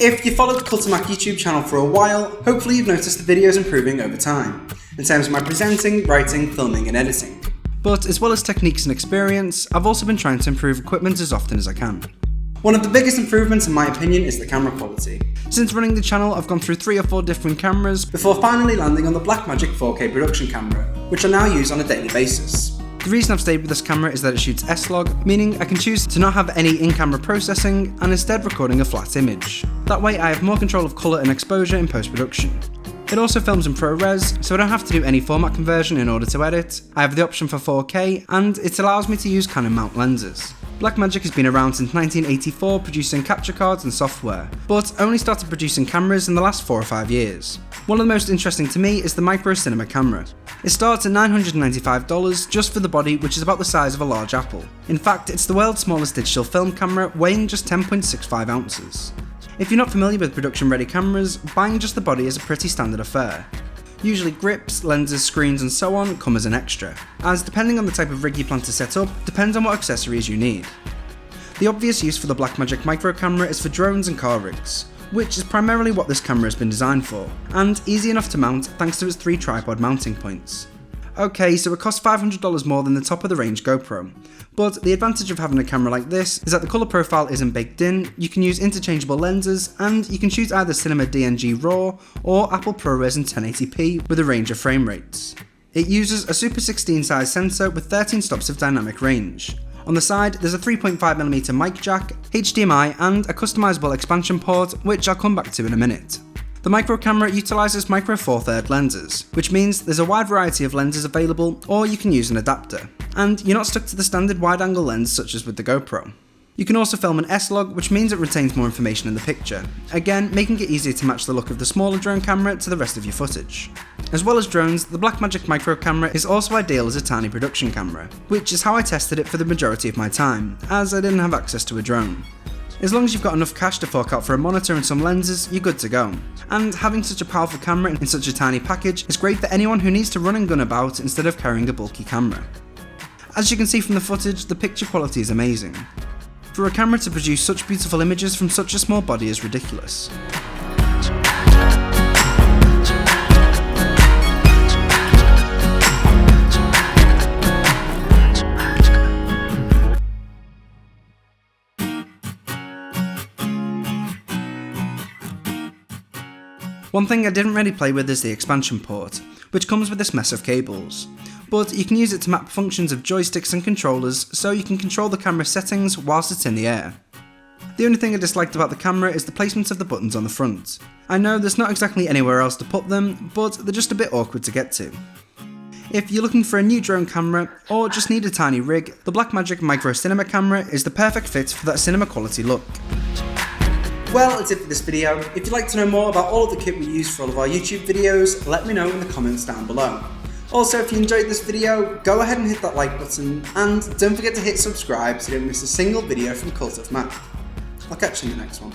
If you followed the Customizable YouTube channel for a while, hopefully you've noticed the videos improving over time, in terms of my presenting, writing, filming and editing. But as well as techniques and experience, I've also been trying to improve equipment as often as I can. One of the biggest improvements in my opinion is the camera quality. Since running the channel, I've gone through 3 or 4 different cameras before finally landing on the Blackmagic 4K production camera, which I now use on a daily basis. The reason I've stayed with this camera is that it shoots S-Log, meaning I can choose to not have any in-camera processing and instead recording a flat image. That way I have more control of colour and exposure in post-production. It also films in ProRes, so I don't have to do any format conversion in order to edit. I have the option for 4K, and it allows me to use Canon mount lenses. Blackmagic has been around since 1984 producing capture cards and software, but only started producing cameras in the last 4 or 5 years. One of the most interesting to me is the Micro Cinema camera. It starts at $995 just for the body, which is about the size of a large apple. In fact, it's the world's smallest digital film camera, weighing just 10.65 ounces. If you're not familiar with production ready cameras, buying just the body is a pretty standard affair. Usually grips, lenses, screens and so on come as an extra, as depending on the type of rig you plan to set up, depends on what accessories you need. The obvious use for the Blackmagic micro camera is for drones and car rigs, which is primarily what this camera has been designed for, and easy enough to mount thanks to its 3 tripod mounting points. Okay, so it costs $500 more than the top of the range GoPro, but the advantage of having a camera like this is that the colour profile isn't baked in, you can use interchangeable lenses, and you can choose either Cinema DNG RAW or Apple ProRes in 1080p with a range of frame rates. It uses a Super 16 size sensor with 13 stops of dynamic range. On the side, there's a 3.5mm mic jack, HDMI and a customizable expansion port, which I'll come back to in a minute. The micro camera utilises micro 4/3 lenses, which means there's a wide variety of lenses available, or you can use an adapter, and you're not stuck to the standard wide angle lens such as with the GoPro. You can also film an S-Log, which means it retains more information in the picture, again making it easier to match the look of the smaller drone camera to the rest of your footage. As well as drones, the Blackmagic micro camera is also ideal as a tiny production camera, which is how I tested it for the majority of my time, as I didn't have access to a drone. As long as you've got enough cash to fork out for a monitor and some lenses, you're good to go. And having such a powerful camera in such a tiny package is great for anyone who needs to run and gun about instead of carrying a bulky camera. As you can see from the footage, the picture quality is amazing. For a camera to produce such beautiful images from such a small body is ridiculous. One thing I didn't really play with is the expansion port, which comes with this mess of cables, but you can use it to map functions of joysticks and controllers so you can control the camera settings whilst it's in the air. The only thing I disliked about the camera is the placement of the buttons on the front. I know there's not exactly anywhere else to put them, but they're just a bit awkward to get to. If you're looking for a new drone camera, or just need a tiny rig, the Blackmagic Micro Cinema camera is the perfect fit for that cinema quality look. Well, that's it for this video. If you'd like to know more about all of the kit we use for all of our YouTube videos, let me know in the comments down below. Also, if you enjoyed this video, go ahead and hit that like button, and don't forget to hit subscribe so you don't miss a single video from Cult of Mac. I'll catch you in the next one.